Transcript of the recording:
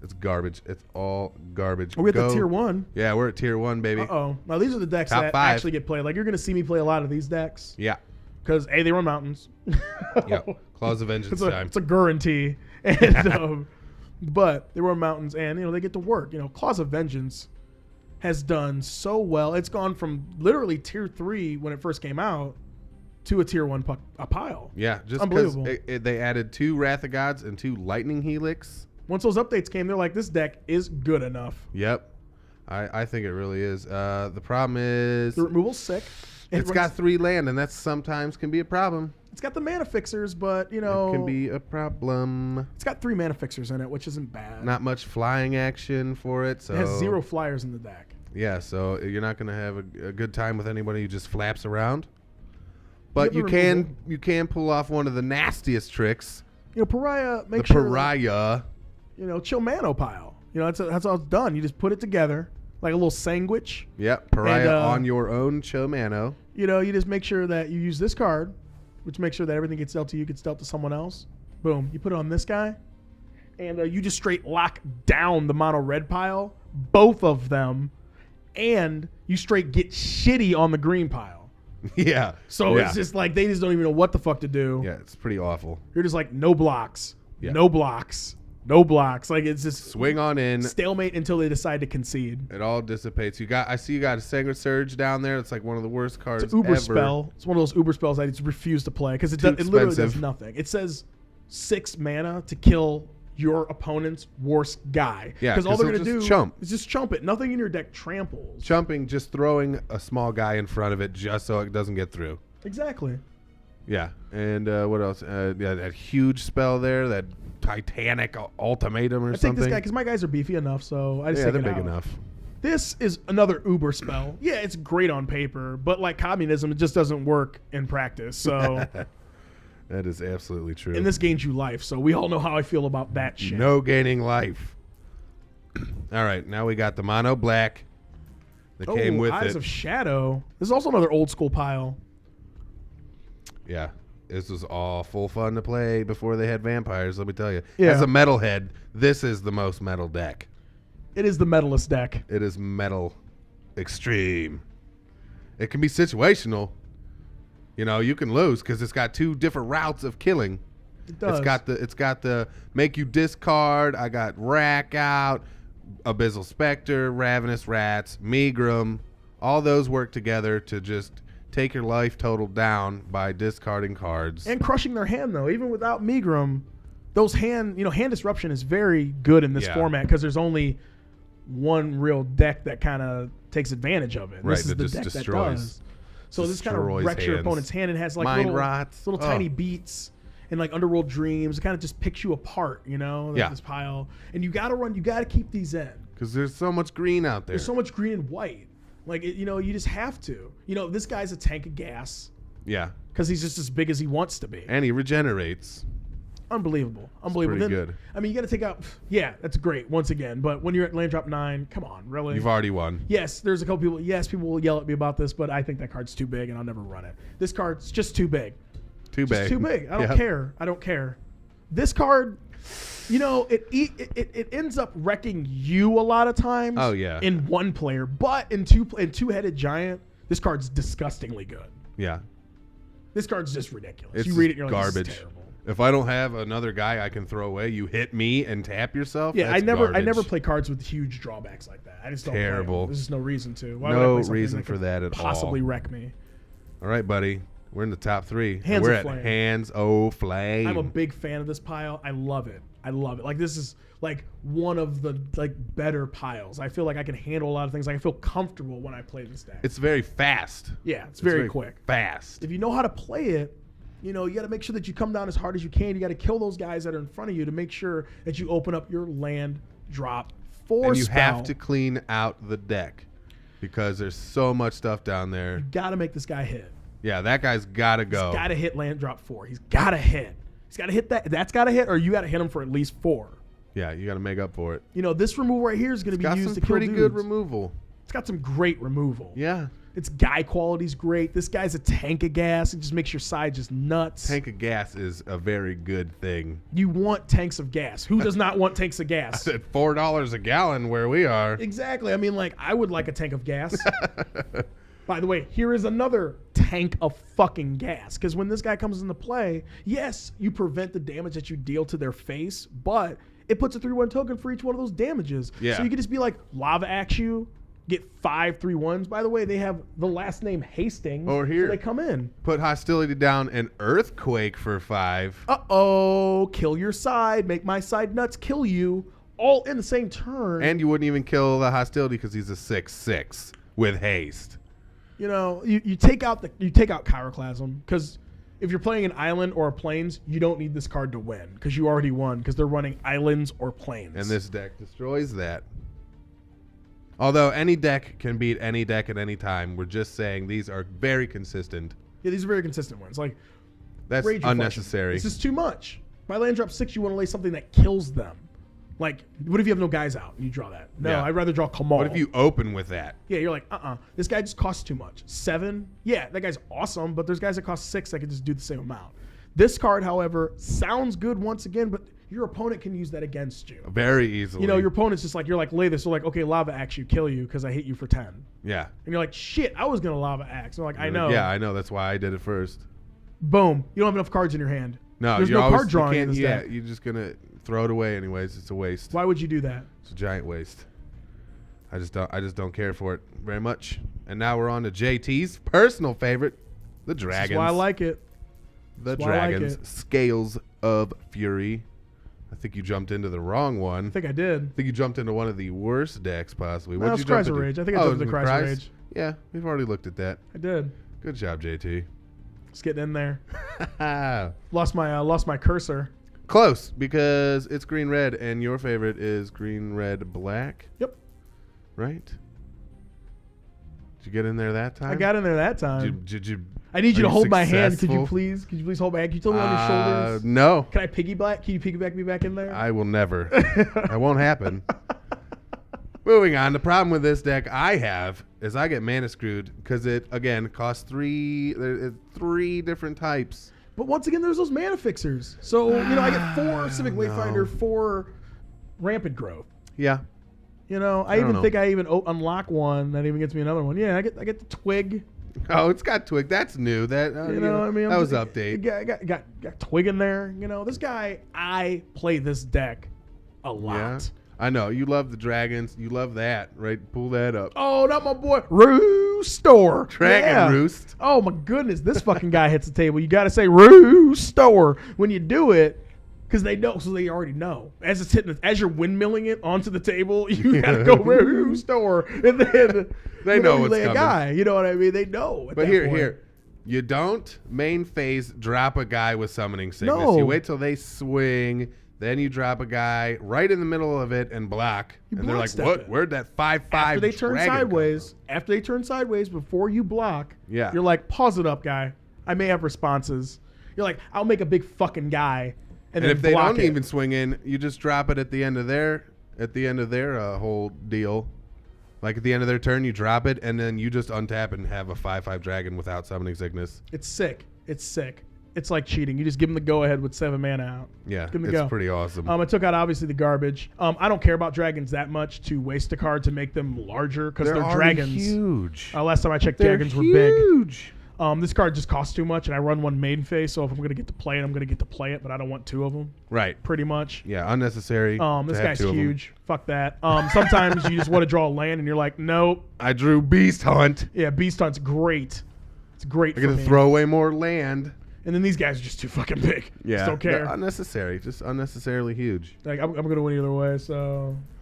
It's garbage. It's all garbage. Are we at the tier 1? Yeah, we're at tier 1, baby. Uh-oh. Now, these are the decks Top that 5. actually get played. Like, you're going to see me play a lot of these decks. Yeah. Because, A, they run mountains. Yep. Claws of Vengeance time. It's a guarantee. And, but they run mountains, and, they get to work. Claws of Vengeance has done so well. It's gone from literally tier 3 when it first came out to a tier 1 pile. Yeah, just because they added 2 Wrath of Gods and 2 Lightning Helix. Once those updates came, they're like, this deck is good enough. Yep. I think it really is. The problem is... The removal's sick. It's got 3 land, and that sometimes can be a problem. It's got the mana fixers, but, It can be a problem. It's got 3 mana fixers in it, which isn't bad. Not much flying action for it. So it has 0 flyers in the deck. Yeah, so you're not going to have a good time with anybody who just flaps around. But you can pull off one of the nastiest tricks. Pariah, Pariah. Chill Mano pile. That's how it's done. You just put it together like a little sandwich. Yep, Pariah on your own Chill Mano. You just make sure that you use this card, which makes sure that everything gets dealt to you, gets dealt to someone else. Boom. You put it on this guy, and you just straight lock down the mono red pile, both of them, and you straight get shitty on the green pile. Yeah. So it's just like they just don't even know what the fuck to do. Yeah, it's pretty awful. You're just like, no blocks, no blocks, no blocks. Like, it's just swing on in. Stalemate until they decide to concede. It all dissipates. I see you got a Sacred Surge down there. It's like one of the worst cards It's an Uber ever. spell. It's one of those Uber spells I just refuse to play because it literally does nothing. It says 6 mana to kill your opponent's worst guy. Yeah, because all they're going to do chump. is just chump it. Nothing in your deck tramples. Chumping, just throwing a small guy in front of it just so it doesn't get through. Exactly. Yeah, and what else? That huge spell there, that Titanic Ultimatum or something. I take this guy because my guys are beefy enough, so I just take it out. they're big enough. This is another Uber spell. Yeah, it's great on paper, but like communism, it just doesn't work in practice. So that is absolutely true. And this gains you life, so we all know how I feel about that shit. No gaining life. All right, now we got the mono black that came with Eyes it. of Shadow. This is also another old school pile. Yeah, this was all full fun to play before they had vampires, let me tell you. Yeah. As a metalhead, this is the most metal deck. It is the metalist deck. It is metal extreme. It can be situational. You can lose because it's got 2 different routes of killing. It does. It's got the make you discard. I got Rack Out, Abyssal Spectre, Ravenous Rats, Megrim. All those work together to just take your life total down by discarding cards. And crushing their hand, though. Even without Megrim, those hand disruption is very good in this format because there's only one real deck that kind of takes advantage of it. And right, this is the deck that does. So this kind of wrecks your opponent's hand and has like little tiny beats and like Underworld Dreams. It kind of just picks you apart, this pile. And you got to keep these in. Because there's so much green out there. There's so much green and white. Like, you just have to. This guy's a tank of gas. Yeah. Because he's just as big as he wants to be. And he regenerates. Unbelievable. Pretty good. I mean, you got to take out... Yeah, that's great, once again. But when you're at land drop 9, come on, really? You've already won. Yes, there's a couple people... Yes, people will yell at me about this, but I think that card's too big, and I'll never run it. This card's just too big. Too big. Too big. I don't care. I don't care. This card... it ends up wrecking you a lot of times. Oh yeah. In one player, but in two-headed giant, this card's disgustingly good. Yeah. This card's just ridiculous. It's you read it, you're garbage. like, this is terrible. If I don't have another guy I can throw away, you hit me and tap yourself. Yeah, that's I garbage. never play cards with huge drawbacks like that. I just don't. Terrible. Play them. There's just no reason to. Why no would I play reason for that at all. Possibly wreck me. All right, buddy. We're in the top 3. Hands we're of at Flame. Hands of Flame. I'm a big fan of this pile. I love it. Like, this is like one of the better piles. I feel like I can handle a lot of things. Like, I feel comfortable when I play this deck. It's very fast. Yeah, it's very quick. Fast. If you know how to play it, you got to make sure that you come down as hard as you can. You got to kill those guys that are in front of you to make sure that you open up your land drop 4 and you spell. have to clean out the deck because there's so much stuff down there. You got to make this guy hit. Yeah, that guy's got to go. He's got to hit land drop 4. He's got to hit. He's got to hit that. That's got to hit, or you got to hit him for at least 4. Yeah, you got to make up for it. This removal right here is going to be used to kill pretty dudes. good removal. It's got some great removal. Yeah. Its guy quality's great. This guy's a tank of gas. It just makes your side just nuts. Tank of gas is a very good thing. You want tanks of gas. Who does not want tanks of gas? At $4 a gallon where we are. Exactly. I mean, like, I would like a tank of gas. By the way, here is another tank of fucking gas. Because when this guy comes into play, yes, you prevent the damage that you deal to their face, but it puts a 3-1 token for each one of those damages. Yeah. So you could just be like, lava axe you, get 5 3-1s. By the way, they have the last name Hastings. Or here. So they come in. Put hostility down and earthquake for 5. Uh-oh. Kill your side. Make my side nuts. Kill you. All in the same turn. And you wouldn't even kill the hostility because he's a 6/6 with haste. You know, you take out Chiroclasm because if you're playing an island or a plains, you don't need this card to win because you already won because they're running islands or plains. And this deck destroys that. Although any deck can beat any deck at any time, we're just saying these are very consistent. Yeah, these are very consistent ones. Like That's Rage unnecessary. Reflection. This is too much. By land drop 6, you want to lay something that kills them. Like, what if you have no guys out and you draw that? No, Yeah. I'd rather draw Kamal. What if you open with that? Yeah, you're like, this guy just costs too much. 7, yeah, that guy's awesome, but there's guys that cost 6 that can just do the same amount. This card, however, sounds good once again, but your opponent can use that against you. Very easily. You know, your opponent's just like, you're like, lay this. So like, okay, lava axe you, kill you because I hit you for 10. Yeah. And you're like, shit, I was going to lava axe. And they're like, I know. Yeah, I know. That's why I did it first. Boom. You don't have enough cards in your hand. No, There's you're no always, card drawing you in can't, this yeah, deck. you're just going to throw it away anyways. It's a waste. Why would you do that? It's a giant waste. I just don't care for it very much. And now we're on to JT's personal favorite, the Dragons. That's why I like it. The That's why I like Dragons, it. Scales of Fury. I think you jumped into the wrong one. I think I did. I think you jumped into one of the worst decks possibly. No, What it's did you jump Chrysler into? Rage. I think I jumped into it was Chrysler Rage. Yeah, we've already looked at that. I did. Good job, JT. Just getting in there. Lost my cursor. Close, because it's green red, and your favorite is green red black. Yep. Right? Did you get in there that time? I got in there that time. Did you? I need you to hold my hand. Could successful? you please hold my hand? Can you tell me on your shoulders? No, Can I piggyback? Can you piggyback me back in there? I will never. That won't happen. Moving on. The problem with this deck I have is I get mana screwed because it again costs 3 different types. But once again, there's those mana fixers. So, you know, I get 4 Civic Wayfinder, 4 Rampant Growth. Yeah. You know, I don't even know. think I even unlock one that even gets me another one. Yeah, I get the Twig. Oh, it's got Twig. That's new. That You know, I mean, that was update. I got Twig in there. You know, this guy, I play this deck a lot. Yeah. I know. You love the Dragons. You love that, right? Pull that up. Oh, not my boy. Rooster. Dragon Yeah. Roost. Oh, my goodness. This fucking guy hits the table. You got to say Rooster when you do it because they know. So they already know. As it's hitting, as you're windmilling it onto the table, you got to go Rooster. And then They know you what's lay a coming. guy. You know what I mean? They know. at But that here, point. here. You don't main phase drop a guy with summoning sickness. No. You wait till they swing. Then you drop a guy right in the middle of it and block. You And they're block like, step what? it. Where'd that 5/5 After they turn dragon come sideways, from? before you block, Yeah. you're like, pause it up, guy. I may have responses. You're like, I'll make a big fucking guy, and And then if they block don't it. even swing in, you just drop it at the end of their whole deal. Like at the end of their turn, you drop it, and then you just untap and have a 5/5 dragon without summoning sickness. It's sick. It's sick. It's like cheating. You just give them the go ahead with 7 mana out. Yeah, Give 'em the it's go. pretty awesome. I took out obviously the garbage. I don't care about dragons that much to waste a card to make them larger because they're already dragons. huge. Last time I checked, They're dragons were big. huge. This card just costs too much, and I run one main phase. So if I'm gonna get to play it, I'm gonna get to play it, but I don't want 2 of them. Right. Pretty much. Yeah, unnecessary. This to have guy's 2 of 'em. huge. Fuck that. Sometimes you just want to draw a land, and you're like, nope. I drew Beast Hunt. Yeah, Beast Hunt's great. It's great I for get to me. throw away more land. And then these guys are just too fucking big. Yeah, Just don't care. they're unnecessary. Just unnecessarily huge. Like I'm gonna win either way. So